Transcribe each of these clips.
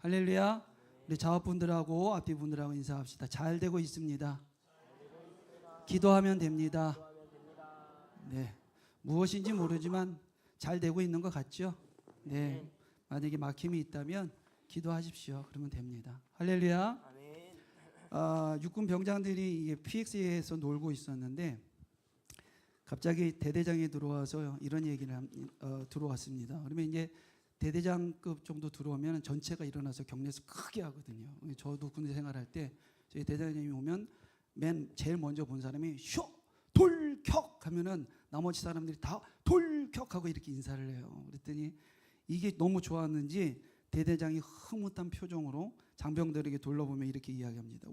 할렐루야. 우리 좌우분들하고 앞뒤 분들하고 인사합시다. 잘 되고 있습니다. 기도하면 됩니다. 네. 무엇인지 모르지만 잘 되고 있는 것 같죠? 네. 만약에 막힘이 있다면 기도하십시오. 그러면 됩니다. 할렐루야. 육군 병장들이 이게 PX에서 놀고 있었는데 갑자기 대대장이 들어와서 이런 얘기를 들어왔습니다. 그러면 이제 대대장급 정도 들어오면 전체가 일어나서 격려에서 크게 하거든요. 저도 군대 생활할 때 저희 대대장님이 오면 제일 먼저 본 사람이 쇼 돌격 하면은 나머지 사람들이 다 돌격하고 이렇게 인사를 해요. 그랬더니 이게 너무 좋았는지 대대장이 흐뭇한 표정으로 장병들에게 둘러보며 이렇게 이야기합니다.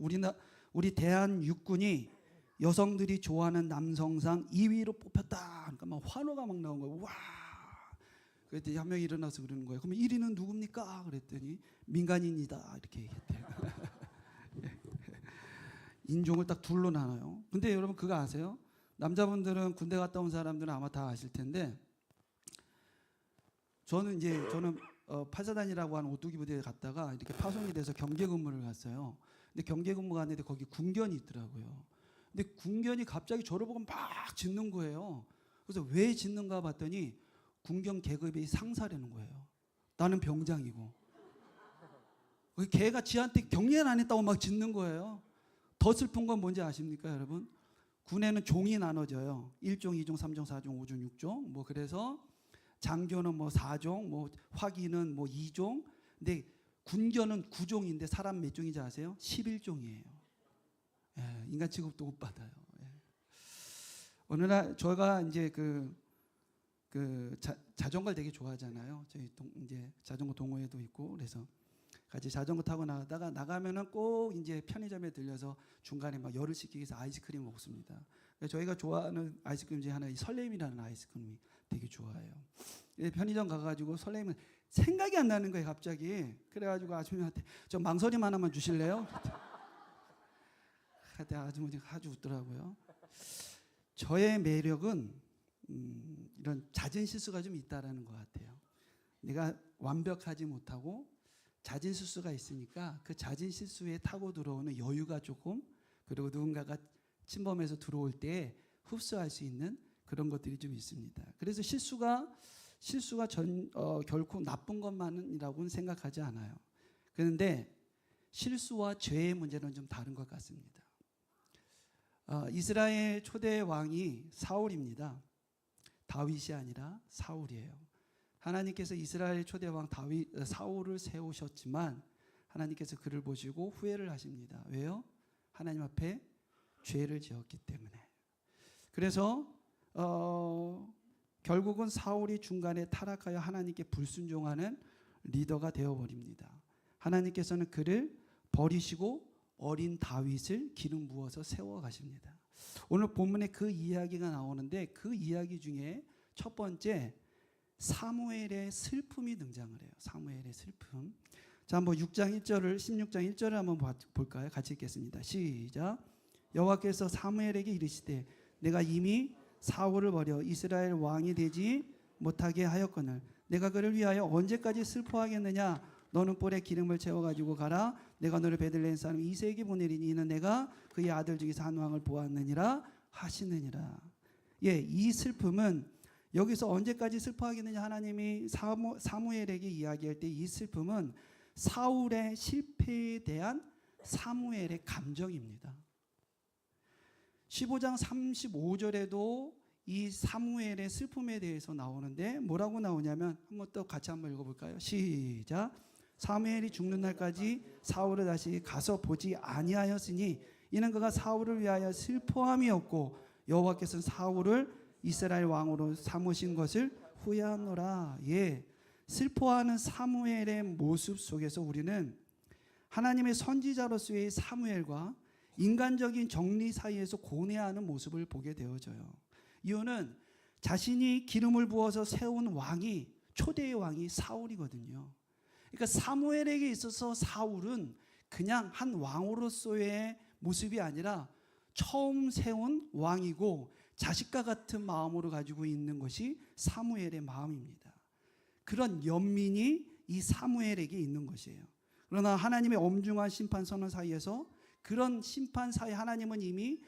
우리 대한 육군이 여성들이 좋아하는 남성상 2위로 뽑혔다. 그러니까 막 환호가 막 나온 거예요. 와. 그랬더니 한 명이 일어나서 그러는 거예요. 그러면 1위는 누굽니까? 그랬더니 민간인이다. 이렇게 얘기했대요. 인종을 딱 둘로 나눠요. 근데 여러분 그거 아세요? 남자분들은 군대 갔다 온 사람들은 아마 다 아실 텐데 저는 파사단이라고 하는 오뚜기 부대에 갔다가 이렇게 파송이 돼서 경계 근무를 갔어요. 근데 경계 근무 갔는데 거기 군견이 있더라고요. 근데 군견이 갑자기 저를 보고 막 짖는 거예요. 그래서 왜 짖는가 봤더니 군견 계급이 상사라는 거예요. 나는 병장이고. 걔가 지한테 격려는 안 했다고 막 짖는 거예요. 더 슬픈 건 뭔지 아십니까, 여러분? 군에는 종이 나눠져요. 1종, 2종, 3종, 4종, 5종, 6종. 뭐 그래서 장교는 뭐 4종, 뭐 화기는 뭐 2종. 근데 군견은 9종인데 사람 몇 종인지 아세요? 11종이에요. 예, 인간 취급도 못 받아요. 예. 어느 날 제가 이제 자전거를 되게 좋아하잖아요. 저희 이제 자전거 동호회도 있고 그래서 같이 자전거 타고 나가면은 꼭 이제 편의점에 들려서 중간에 막 열을 식히기 위해서 아이스크림 먹습니다. 저희가 좋아하는 아이스크림 중에 하나 이 설레임이라는 아이스크림이 되게 좋아해요. 편의점 가가지고 설레임은 생각이 안 나는 거예요, 갑자기. 그래가지고 아주머니한테 저 망설임 하나만 주실래요? 그때 아주머니가 아주 웃더라고요. 저의 매력은 이런 잦은 실수가 좀 있다라는 것 같아요. 내가 완벽하지 못하고 잦은 실수가 있으니까 그 잦은 실수에 타고 들어오는 여유가 조금 그리고 누군가가 침범해서 들어올 때 흡수할 수 있는 그런 것들이 좀 있습니다. 그래서 실수가 결코 나쁜 것만이라고는 생각하지 않아요. 그런데 실수와 죄의 문제는 좀 다른 것 같습니다. 이스라엘 초대 왕이 사울입니다. 다윗이 아니라 사울이에요. 하나님께서 이스라엘 초대 왕 사울을 세우셨지만 하나님께서 그를 보시고 후회를 하십니다. 왜요? 하나님 앞에 죄를 지었기 때문에. 그래서 결국은 사울이 중간에 타락하여 하나님께 불순종하는 리더가 되어버립니다. 하나님께서는 그를 버리시고 어린 다윗을 기름 부어서 세워가십니다. 오늘 본문에 그 이야기가 나오는데 그 이야기 중에 첫 번째 사무엘의 슬픔이 등장을 해요. 사무엘의 슬픔. 자, 한번 16장 1절을 한번 볼까요? 같이 읽겠습니다. 시작. 여호와께서 사무엘에게 이르시되 내가 이미 사울을 버려 이스라엘 왕이 되지 못하게 하였거늘 내가 그를 위하여 언제까지 슬퍼하겠느냐? 너는 뿔에 기름을 채워가지고 가라. 내가 너를 베들레헴 사람 이새에게 보내리니 이는 내가 그의 아들 중에서 한 왕을 보았느니라 하시느니라. 예, 이 슬픔은 여기서 언제까지 슬퍼하겠느냐 하나님이 사무엘에게 이야기할 때 이 슬픔은 사울의 실패에 대한 사무엘의 감정입니다. 15장 35절에도 이 사무엘의 슬픔에 대해서 나오는데 뭐라고 나오냐면 한번 또 같이 한번 읽어볼까요? 시작. 사무엘이 죽는 날까지 사울을 다시 가서 보지 아니하였으니 이는 그가 사울을 위하여 슬퍼함이었고 여호와께서는 사울을 이스라엘 왕으로 삼으신 것을 후회하노라. 예, 슬퍼하는 사무엘의 모습 속에서 우리는 하나님의 선지자로서의 사무엘과 인간적인 정리 사이에서 고뇌하는 모습을 보게 되어져요. 이유는 자신이 기름을 부어서 세운 왕이 초대의 왕이 사울이거든요. 그러니까 사무엘에게 있어서 사울은 그냥 한 왕으로서의 모습이 아니라 처음 세운 왕이고 자식과 같은 마음으로 가지고 있는 것이 사무엘의 마음입니다. 그런 연민이 이 사무엘에게 있는 것이에요. 그러나 하나님의 엄중한 심판 선언 사이에서 그런 심판 사이 하나님은 이미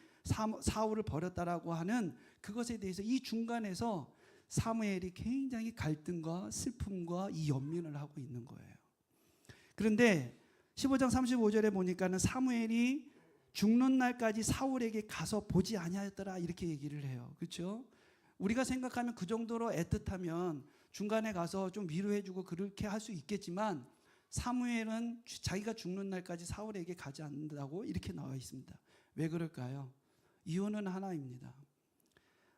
사울을 버렸다라고 하는 그것에 대해서 이 중간에서 사무엘이 굉장히 갈등과 슬픔과 이 연민을 하고 있는 거예요. 그런데 15장 35절에 보니까는 사무엘이 죽는 날까지 사울에게 가서 보지 아니하였더라 이렇게 얘기를 해요. 그렇죠? 우리가 생각하면 그 정도로 애틋하면 중간에 가서 좀 위로해주고 그렇게 할 수 있겠지만 사무엘은 자기가 죽는 날까지 사울에게 가지 않는다고 이렇게 나와 있습니다. 왜 그럴까요? 이유는 하나입니다.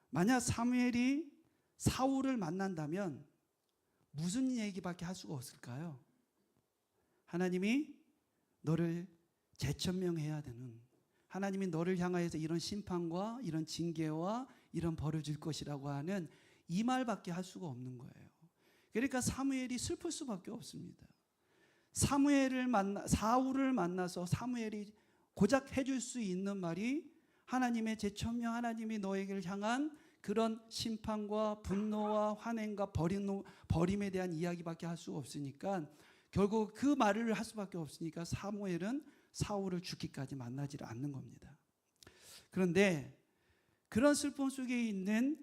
만약 사무엘이 사울을 만난다면 무슨 얘기밖에 할 수가 없을까요? 하나님이 너를 재천명해야 되는, 하나님이 너를 향하여서 이런 심판과 이런 징계와 이런 벌을 줄 것이라고 하는 이 말밖에 할 수가 없는 거예요. 그러니까 사무엘이 슬플 수밖에 없습니다. 사울을 만나서 사무엘이 고작 해줄 수 있는 말이 하나님의 재천명, 하나님이 너에게를 향한 그런 심판과 분노와 환행과 버림에 대한 이야기밖에 할 수가 없으니까 결국 그 말을 할 수밖에 없으니까 사무엘은 사울을 죽기까지 만나지를 않는 겁니다. 그런데 그런 슬픔 속에 있는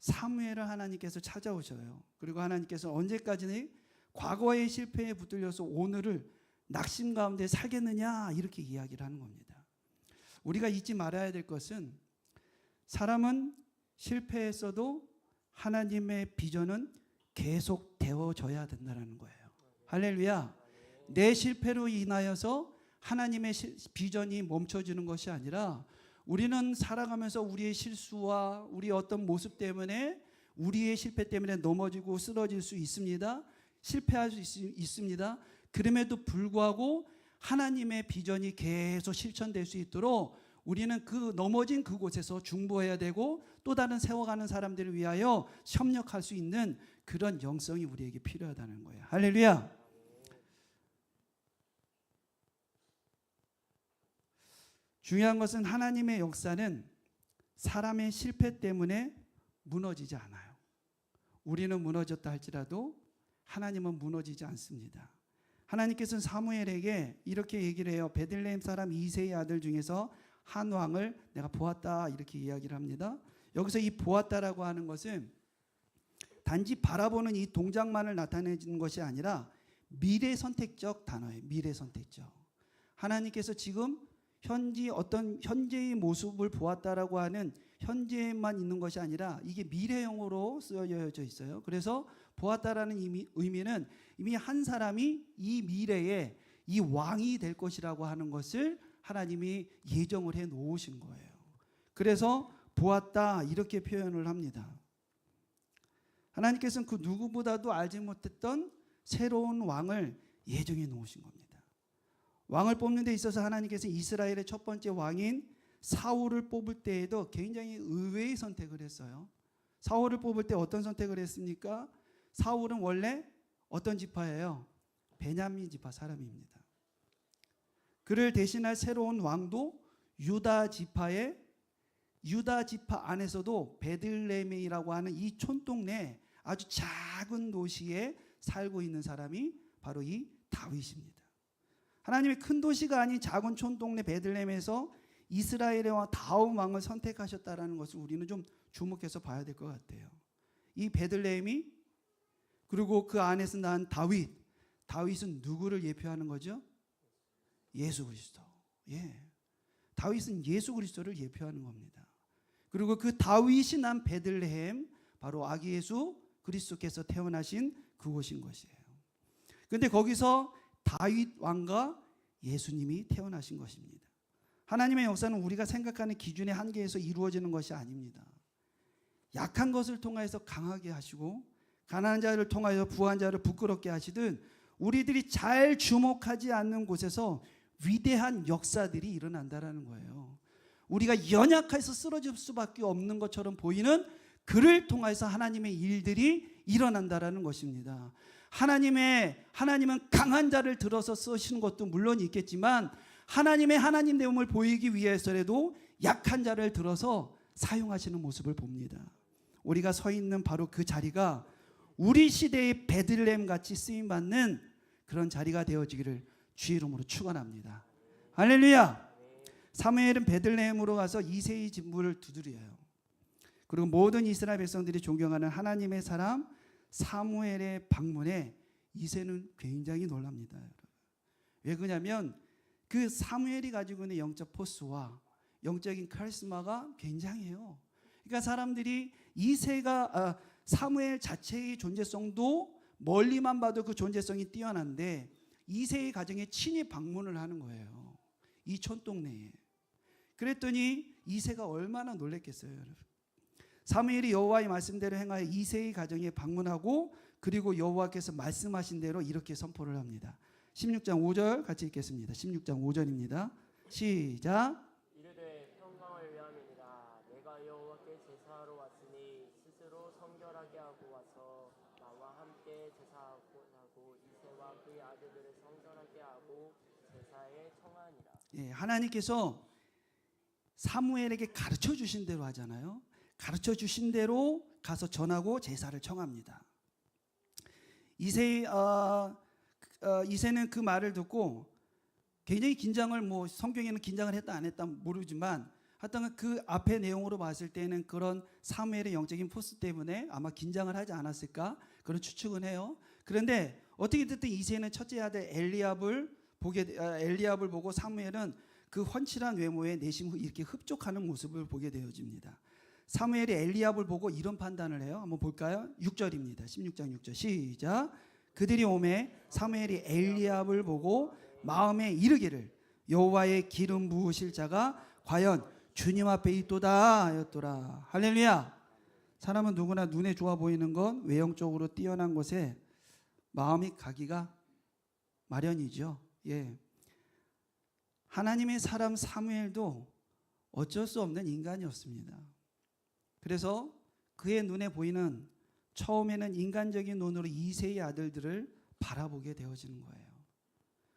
사무엘을 하나님께서 찾아오셔요. 그리고 하나님께서 언제까지 과거의 실패에 붙들려서 오늘을 낙심 가운데 살겠느냐 이렇게 이야기를 하는 겁니다. 우리가 잊지 말아야 될 것은 사람은 실패했어도 하나님의 비전은 계속 되어져야 된다는 거예요. 할렐루야. 내 실패로 인하여서 하나님의 비전이 멈춰지는 것이 아니라 우리는 살아가면서 우리의 실수와 우리의 어떤 모습 때문에 우리의 실패 때문에 넘어지고 쓰러질 수 있습니다. 실패할 수 있습니다. 그럼에도 불구하고 하나님의 비전이 계속 실천될 수 있도록 우리는 그 넘어진 그곳에서 중보해야 되고 또 다른 세워가는 사람들을 위하여 협력할 수 있는 그런 영성이 우리에게 필요하다는 거예요. 할렐루야. 중요한 것은 하나님의 역사는 사람의 실패 때문에 무너지지 않아요. 우리는 무너졌다 할지라도 하나님은 무너지지 않습니다. 하나님께서는 사무엘에게 이렇게 얘기를 해요. 베들레헴 사람 이새의 아들 중에서 한 왕을 내가 보았다 이렇게 이야기를 합니다. 여기서 이 보았다라고 하는 것은 단지 바라보는 이 동작만을 나타내는 것이 아니라 미래 선택적 단어예요. 미래 선택적. 하나님께서 지금 현재의 모습을 보았다라고 하는 현재만 있는 것이 아니라 이게 미래형으로 쓰여져 있어요. 그래서 보았다라는 의미는 이미 한 사람이 이 미래에 이 왕이 될 것이라고 하는 것을 하나님이 예정을 해 놓으신 거예요. 그래서 보았다 이렇게 표현을 합니다. 하나님께서는 그 누구보다도 알지 못했던 새로운 왕을 예정해 놓으신 겁니다. 왕을 뽑는 데 있어서 하나님께서 이스라엘의 첫 번째 왕인 사울을 뽑을 때에도 굉장히 의외의 선택을 했어요. 사울을 뽑을 때 어떤 선택을 했습니까? 사울은 원래 어떤 지파예요? 베냐민 지파 사람입니다. 그를 대신할 새로운 왕도 유다 지파 안에서도 베들레헴이라고 하는 이 촌동네 아주 작은 도시에 살고 있는 사람이 바로 이 다윗입니다. 하나님의 큰 도시가 아닌 작은 촌동네 베들레헴에서 이스라엘의 왕 다음 왕을 선택하셨다라는 것을 우리는 좀 주목해서 봐야 될 것 같아요. 이 베들레헴이 그리고 그 안에서 난 다윗은 누구를 예표하는 거죠? 예수 그리스도. 예. 다윗은 예수 그리스도를 예표하는 겁니다. 그리고 그 다윗이 난 베들레헴 바로 아기 예수 그리스도께서 태어나신 그곳인 것이에요. 그런데 거기서 다윗 왕과 예수님이 태어나신 것입니다. 하나님의 역사는 우리가 생각하는 기준의 한계에서 이루어지는 것이 아닙니다. 약한 것을 통하여서 강하게 하시고 가난한 자를 통하여 부한 자를 부끄럽게 하시듯 우리들이 잘 주목하지 않는 곳에서 위대한 역사들이 일어난다라는 거예요. 우리가 연약해서 쓰러질 수밖에 없는 것처럼 보이는 그를 통해서 하나님의 일들이 일어난다라는 것입니다. 하나님은 강한 자를 들어서 쓰시는 것도 물론 있겠지만 하나님의 하나님됨을 보이기 위해서라도 약한 자를 들어서 사용하시는 모습을 봅니다. 우리가 서 있는 바로 그 자리가 우리 시대의 베들레헴 같이 쓰임받는 그런 자리가 되어지기를 주 이름으로 축원합니다. 할렐루야. 사무엘은 베들레헴으로 가서 이새의 집문을 두드려요. 그리고 모든 이스라엘 백성들이 존경하는 하나님의 사람 사무엘의 방문에 이새는 굉장히 놀랍니다. 왜 그러냐면 그 사무엘이 가지고 있는 영적 포스와 영적인 카리스마가 굉장해요. 그러니까 사람들이 이새가 사무엘 자체의 존재성도 멀리만 봐도 그 존재성이 뛰어난데 이새의 가정에 친히 방문을 하는 거예요. 이 촌동네에. 그랬더니 이새가 얼마나 놀랬겠어요, 여러분. 사무엘이 여호와의 말씀대로 행하여 이새의 가정에 방문하고 그리고 여호와께서 말씀하신 대로 이렇게 선포를 합니다. 16장 5절 같이 읽겠습니다. 16장 5절입니다. 시작. 이르되 평강을 위함이니라. 내가 여호와께 제사하러 왔으니 스스로 성결하게 하고 와서 나와 함께 제사하고 이새와 그의 아들들을 성결하게 하고 제사에 청하니라. 예, 하나님께서 사무엘에게 가르쳐 주신 대로 하잖아요. 가르쳐 주신 대로 가서 전하고 제사를 청합니다. 이새는 그 말을 듣고 굉장히 긴장을 성경에는 긴장을 했다 안 했다 모르지만 하여튼 그 앞의 내용으로 봤을 때는 그런 사무엘의 영적인 포스 때문에 아마 긴장을 하지 않았을까 그런 추측은 해요. 그런데 어떻게 됐든 이새는 첫째 아들 엘리압을 보고 사무엘은 그 훤칠한 외모에 내심 이렇게 흡족하는 모습을 보게 되어집니다. 사무엘이 엘리압을 보고 이런 판단을 해요. 한번 볼까요? 6절입니다. 16장 6절 시작. 그들이 오매 사무엘이 엘리압을 보고 마음에 이르기를 여호와의 기름 부으실 자가 과연 주님 앞에 있도다 하였더라. 할렐루야. 사람은 누구나 눈에 좋아 보이는 건 외형적으로 뛰어난 것에 마음이 가기가 마련이죠. 예. 하나님의 사람 사무엘도 어쩔 수 없는 인간이었습니다. 그래서 그의 눈에 보이는 처음에는 인간적인 눈으로 이새의 아들들을 바라보게 되어지는 거예요.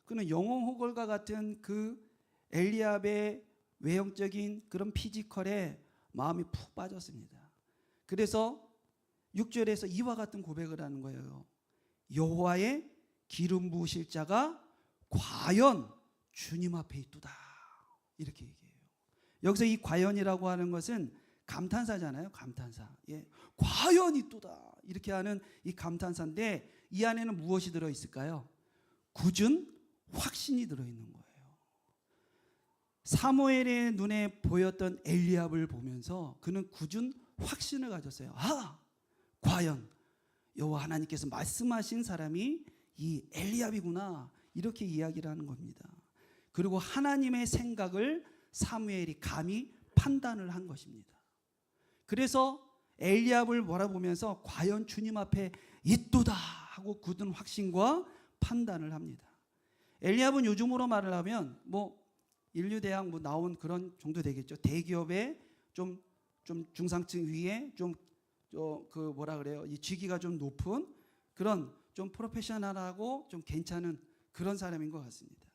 그는 영웅호걸과 같은 그 엘리압의 외형적인 그런 피지컬에 마음이 푹 빠졌습니다. 그래서 6절에서 이와 같은 고백을 하는 거예요. 여호와의 기름 부으실 자가 과연 주님 앞에 있도다. 이렇게 얘기해요. 여기서 이 과연이라고 하는 것은 감탄사잖아요. 감탄사. 예. 과연 있도다. 이렇게 하는 이 감탄사인데 이 안에는 무엇이 들어있을까요? 굳은 확신이 들어있는 거예요. 사무엘의 눈에 보였던 엘리압을 보면서 그는 굳은 확신을 가졌어요. 과연 여호와 하나님께서 말씀하신 사람이 이 엘리압이구나. 이렇게 이야기를 하는 겁니다. 그리고 하나님의 생각을 사무엘이 감히 판단을 한 것입니다. 그래서 엘리압을 바라보면서 과연 주님 앞에 있도다 하고 굳은 확신과 판단을 합니다. 엘리압은 요즘으로 말을 하면 인류대학 나온 그런 정도 되겠죠. 대기업의 좀 중상층 위에 이 직위가 좀 높은 그런 좀 프로페셔널하고 좀 괜찮은 그런 사람인 것 같습니다.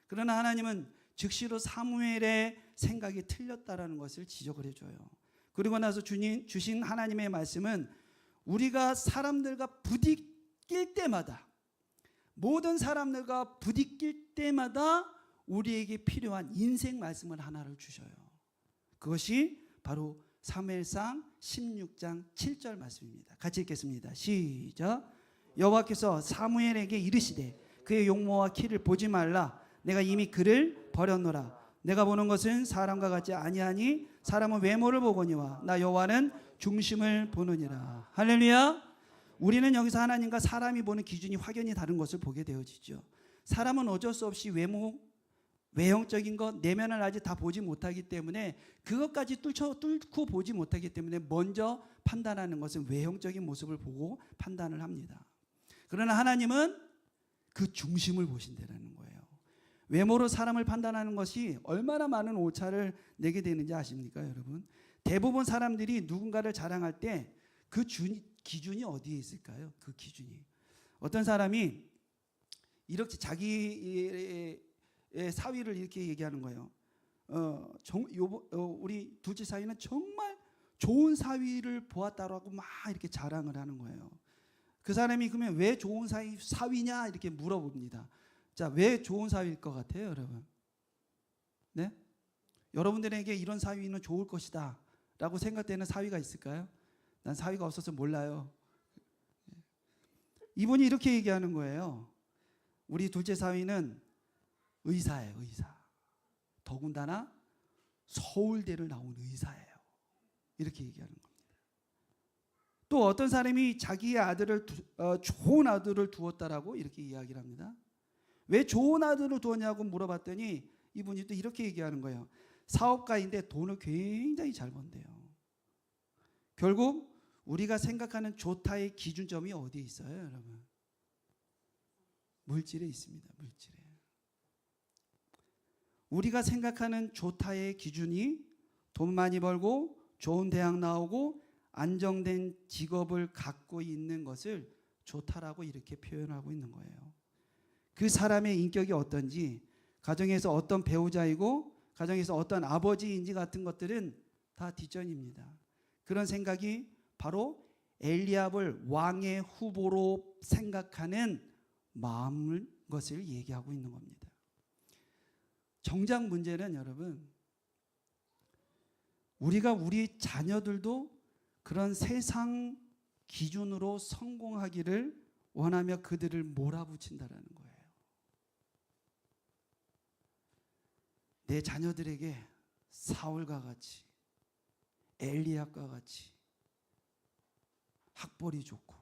그러나 하나님은 즉시로 사무엘의 생각이 틀렸다라는 것을 지적을 해줘요. 그리고 나서 주신 하나님의 말씀은 우리가 사람들과 부딪힐 때마다 모든 사람들과 부딪힐 때마다 우리에게 필요한 인생 말씀을 하나를 주셔요. 그것이 바로 사무엘상 16장 7절 말씀입니다. 같이 읽겠습니다. 시작. 여호와께서 사무엘에게 이르시되 그의 용모와 키를 보지 말라. 내가 이미 그를 버렸노라. 내가 보는 것은 사람과 같지 아니하니 사람은 외모를 보거니와 나 여호와는 중심을 보느니라. 할렐루야. 우리는 여기서 하나님과 사람이 보는 기준이 확연히 다른 것을 보게 되어지죠. 사람은 어쩔 수 없이 외형적인 것, 내면을 아직 다 보지 못하기 때문에 그것까지 뚫고 보지 못하기 때문에 먼저 판단하는 것은 외형적인 모습을 보고 판단을 합니다. 그러나 하나님은 그 중심을 보신다는 거예요. 외모로 사람을 판단하는 것이 얼마나 많은 오차를 내게 되는지 아십니까, 여러분? 대부분 사람들이 누군가를 자랑할 때 그 기준이 어디에 있을까요? 그 기준이. 어떤 사람이 이렇게 자기의 사위를 이렇게 얘기하는 거예요. 우리 둘째 사위는 정말 좋은 사위를 보았다라고 막 이렇게 자랑을 하는 거예요. 그 사람이 그러면 왜 좋은 사위냐 이렇게 물어봅니다. 자, 왜 좋은 사위일 것 같아요, 여러분? 네? 여러분들에게 이런 사위는 좋을 것이다 라고 생각되는 사위가 있을까요? 난 사위가 없어서 몰라요. 이분이 이렇게 얘기하는 거예요. 우리 둘째 사위는 의사예요, 의사. 더군다나 서울대를 나온 의사예요. 이렇게 얘기하는 겁니다. 또 어떤 사람이 자기의 아들을 좋은 아들을 두었다라고 이렇게 이야기를 합니다. 왜 좋은 아들을 두었냐고 물어봤더니 이분이 또 이렇게 얘기하는 거예요. 사업가인데 돈을 굉장히 잘 번대요. 결국 우리가 생각하는 좋다의 기준점이 어디에 있어요, 여러분? 물질에 있습니다. 물질에. 우리가 생각하는 좋다의 기준이 돈 많이 벌고 좋은 대학 나오고 안정된 직업을 갖고 있는 것을 좋다라고 이렇게 표현하고 있는 거예요. 그 사람의 인격이 어떤지, 가정에서 어떤 배우자이고 가정에서 어떤 아버지인지 같은 것들은 다 뒷전입니다. 그런 생각이 바로 엘리압을 왕의 후보로 생각하는 마음을 것을 얘기하고 있는 겁니다. 정작 문제는 여러분, 우리가 우리 자녀들도 그런 세상 기준으로 성공하기를 원하며 그들을 몰아붙인다라는 거예요. 내 자녀들에게 사울과 같이, 엘리압과 같이 학벌이 좋고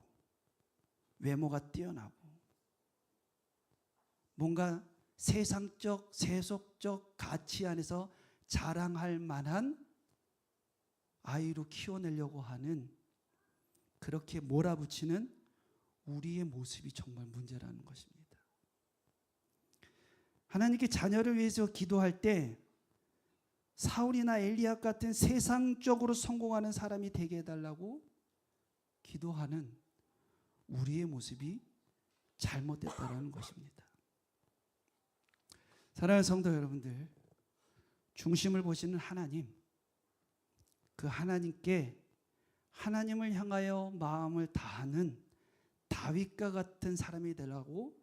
외모가 뛰어나고 뭔가 세상적, 세속적 가치 안에서 자랑할 만한 아이로 키워내려고 하는, 그렇게 몰아붙이는 우리의 모습이 정말 문제라는 것입니다. 하나님께 자녀를 위해서 기도할 때 사울이나 엘리압 같은 세상적으로 성공하는 사람이 되게 해달라고 기도하는 우리의 모습이 잘못됐다는 것입니다. 사랑하는 성도 여러분들, 중심을 보시는 하나님, 그 하나님께 하나님을 향하여 마음을 다하는 다윗과 같은 사람이 되라고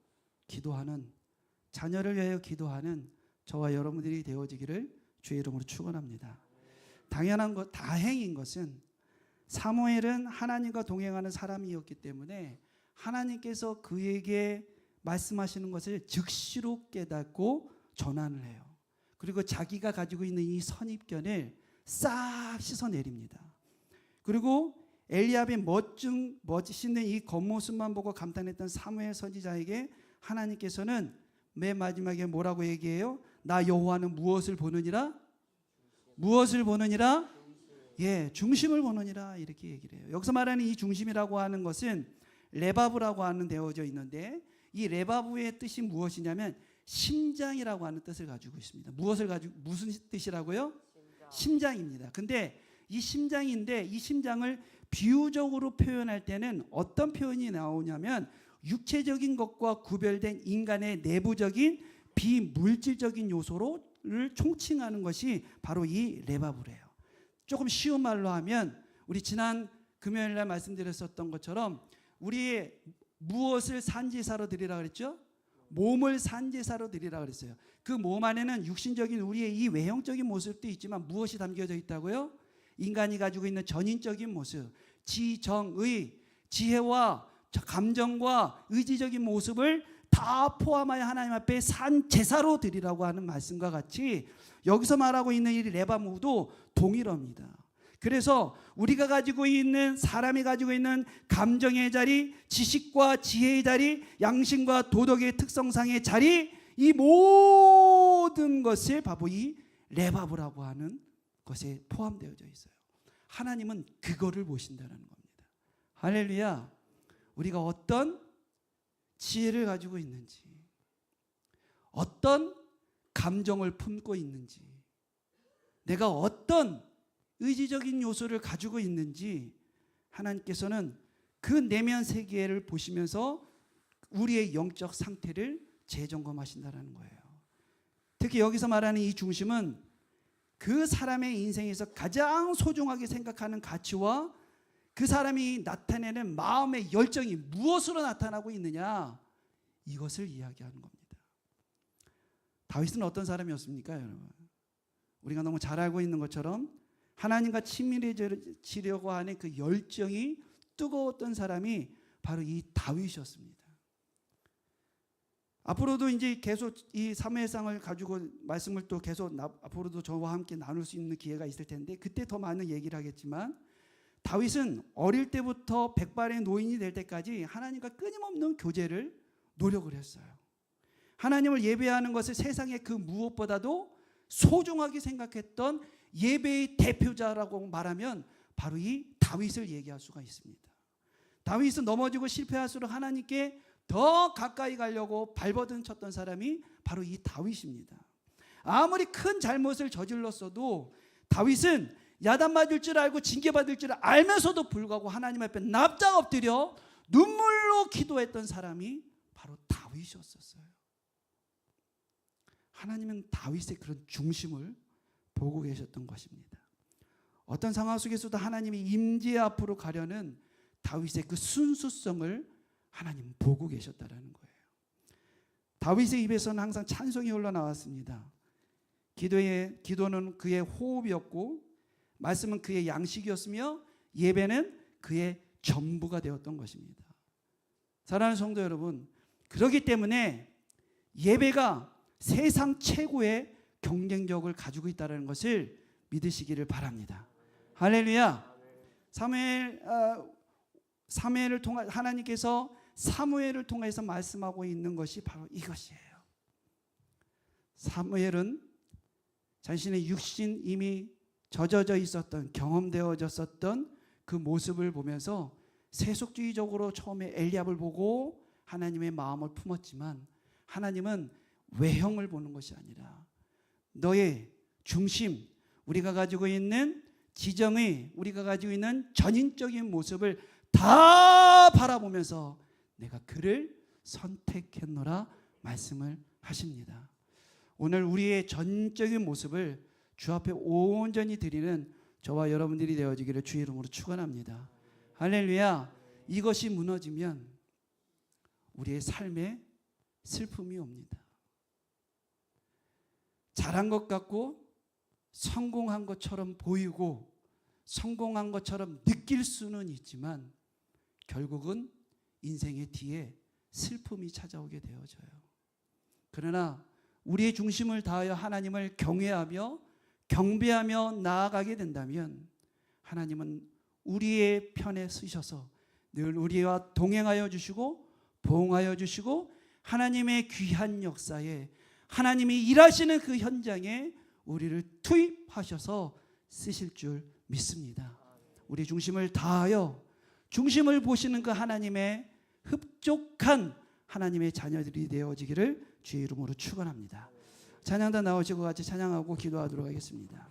기도하는, 자녀를 위하여 기도하는 저와 여러분들이 되어지기를 주의 이름으로 축원합니다. 당연한 것, 다행인 것은 사무엘은 하나님과 동행하는 사람이었기 때문에 하나님께서 그에게 말씀하시는 것을 즉시로 깨닫고 전환을 해요. 그리고 자기가 가지고 있는 이 선입견을 싹 씻어내립니다. 그리고 엘리압의 멋있는 이 겉모습만 보고 감탄했던 사무엘 선지자에게 하나님께서는 맨 마지막에 뭐라고 얘기해요? 나 여호와는 무엇을 보느니라? 무엇을 보느니라? 예, 중심을 보느니라, 이렇게 얘기를 해요. 여기서 말하는 이 중심이라고 하는 것은 레바브라고 하는 되어져 있는데, 이 레바브의 뜻이 무엇이냐면 심장이라고 하는 뜻을 가지고 있습니다. 무슨 뜻이라고요? 심장입니다. 근데 이 심장인데, 이 심장을 비유적으로 표현할 때는 어떤 표현이 나오냐면 육체적인 것과 구별된 인간의 내부적인 비물질적인 요소를 총칭하는 것이 바로 이 레바브래요. 조금 쉬운 말로 하면, 우리 지난 금요일날 말씀드렸었던 것처럼 우리 무엇을 산제사로 드리라 그랬죠? 몸을 산제사로 드리라 그랬어요. 그 몸 안에는 육신적인 우리의 이 외형적인 모습도 있지만 무엇이 담겨져 있다고요? 인간이 가지고 있는 전인적인 모습, 지정의, 지혜와 감정과 의지적인 모습을 다 포함하여 하나님 앞에 산제사로 드리라고 하는 말씀과 같이 여기서 말하고 있는 이 레바브도 동일합니다. 그래서 우리가 가지고 있는, 사람이 가지고 있는 감정의 자리, 지식과 지혜의 자리, 양심과 도덕의 특성상의 자리, 이 모든 것을 바로 이 레바브라고 하는 것에 포함되어져 있어요. 하나님은 그거를 보신다는 겁니다. 할렐루야. 우리가 어떤 지혜를 가지고 있는지, 어떤 감정을 품고 있는지, 내가 어떤 의지적인 요소를 가지고 있는지 하나님께서는 그 내면 세계를 보시면서 우리의 영적 상태를 재점검하신다는 거예요. 특히 여기서 말하는 이 중심은 그 사람의 인생에서 가장 소중하게 생각하는 가치와 그 사람이 나타내는 마음의 열정이 무엇으로 나타나고 있느냐, 이것을 이야기하는 겁니다. 다윗은 어떤 사람이었습니까, 여러분? 우리가 너무 잘 알고 있는 것처럼 하나님과 친밀해지려고 하는 그 열정이 뜨거웠던 사람이 바로 이 다윗이었습니다. 앞으로도 이제 계속 이 사무엘상을 가지고 말씀을 또 계속 앞으로도 저와 함께 나눌 수 있는 기회가 있을 텐데 그때 더 많은 얘기를 하겠지만, 다윗은 어릴 때부터 백발의 노인이 될 때까지 하나님과 끊임없는 교제를 노력을 했어요. 하나님을 예배하는 것을 세상의 그 무엇보다도 소중하게 생각했던 예배의 대표자라고 말하면 바로 이 다윗을 얘기할 수가 있습니다. 다윗은 넘어지고 실패할수록 하나님께 더 가까이 가려고 발버둥 쳤던 사람이 바로 이 다윗입니다. 아무리 큰 잘못을 저질렀어도 다윗은 야단 맞을 줄 알고 징계받을 줄 알면서도 불구하고 하나님 앞에 납작 엎드려 눈물로 기도했던 사람이 바로 다윗이었어요. 하나님은 다윗의 그런 중심을 보고 계셨던 것입니다. 어떤 상황 속에서도 하나님이 임재 앞으로 가려는 다윗의 그 순수성을 하나님 보고 계셨다라는 거예요. 다윗의 입에서는 항상 찬송이 흘러나왔습니다. 기도는 그의 호흡이었고, 말씀은 그의 양식이었으며, 예배는 그의 전부가 되었던 것입니다. 사랑하는 성도 여러분, 그렇기 때문에 예배가 세상 최고의 경쟁력을 가지고 있다는 것을 믿으시기를 바랍니다. 할렐루야. 사무엘을 통해 하나님께서 사무엘을 통해서 말씀하고 있는 것이 바로 이것이에요. 사무엘은 자신의 육신 이미 젖어져 있었던, 경험되어졌었던 그 모습을 보면서 세속주의적으로 처음에 엘리압을 보고 하나님의 마음을 품었지만, 하나님은 외형을 보는 것이 아니라 너의 중심, 우리가 가지고 있는 지정의, 우리가 가지고 있는 전인적인 모습을 다 바라보면서 내가 그를 선택했노라 말씀을 하십니다. 오늘 우리의 전적인 모습을 주 앞에 온전히 드리는 저와 여러분들이 되어지기를 주의 이름으로 축원합니다. 할렐루야. 이것이 무너지면 우리의 삶에 슬픔이 옵니다. 잘한 것 같고 성공한 것처럼 보이고 성공한 것처럼 느낄 수는 있지만 결국은 인생의 뒤에 슬픔이 찾아오게 되어져요. 그러나 우리의 중심을 다하여 하나님을 경외하며 경배하며 나아가게 된다면 하나님은 우리의 편에 서셔서 늘 우리와 동행하여 주시고 보응하여 주시고 하나님의 귀한 역사에, 하나님이 일하시는 그 현장에 우리를 투입하셔서 쓰실 줄 믿습니다. 우리 중심을 다하여 중심을 보시는 그 하나님의 흡족한 하나님의 자녀들이 되어지기를 주의 이름으로 축원합니다. 찬양단 나오시고 같이 찬양하고 기도하도록 하겠습니다.